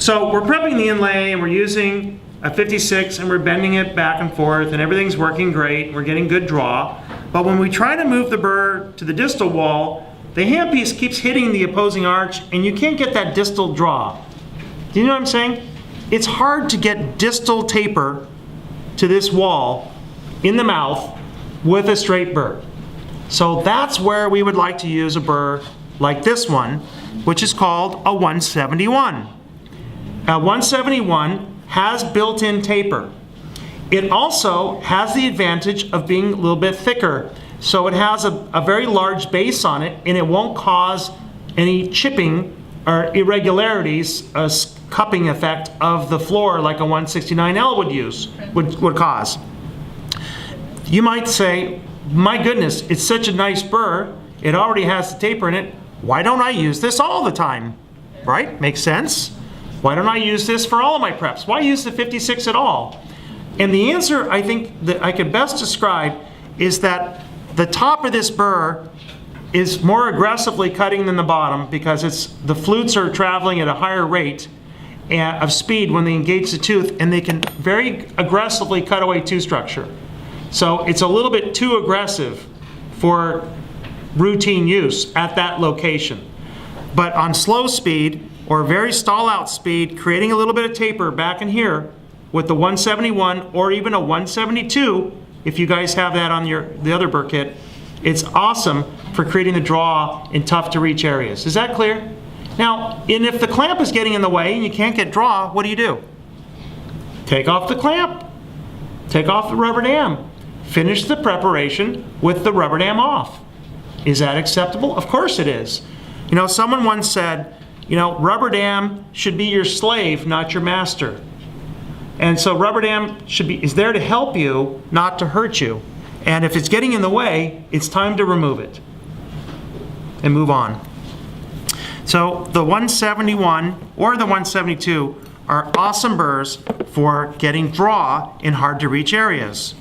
So we're prepping the inlay and we're using a 56 and we're bending it back and forth and everything's working great. We're getting good draw. But when we try to move the burr to the distal wall, the handpiece keeps hitting the opposing arch and you can't get that distal draw. Do you know what I'm saying? It's hard to get distal taper to this wall in the mouth with a straight burr. So that's where we would like to use a burr like this one, which is called a 171. A 171 has built-in taper. It also has the advantage of being a little bit thicker. So it has a very large base on it and it won't cause any chipping or irregularities, a cupping effect of the floor like a 169L would cause. You might say, my goodness, it's such a nice burr, it already has the taper in it, why don't I use this all the time? Right? Makes sense. Why don't I use this for all of my preps? Why use the 56 at all? And the answer I think that I could best describe is that the top of this burr is more aggressively cutting than the bottom because the flutes are traveling at a higher rate of speed when they engage the tooth, and they can very aggressively cut away tooth structure. So it's a little bit too aggressive for routine use at that location. But on slow speed or very stall out speed, creating a little bit of taper back in here with the 171 or even a 172, if you guys have that on the other burr kit, it's awesome for creating the draw in tough to reach areas. Is that clear? Now, and if the clamp is getting in the way and you can't get draw, what do? Take off the clamp. Take off the rubber dam. Finish the preparation with the rubber dam off. Is that acceptable? Of course it is. You know, someone once said, you know, rubber dam should be your slave, not your master. And so rubber dam is there to help you, not to hurt you. And if it's getting in the way, it's time to remove it and move on. So the 171 or the 172 are awesome burrs for getting draw in hard to reach areas.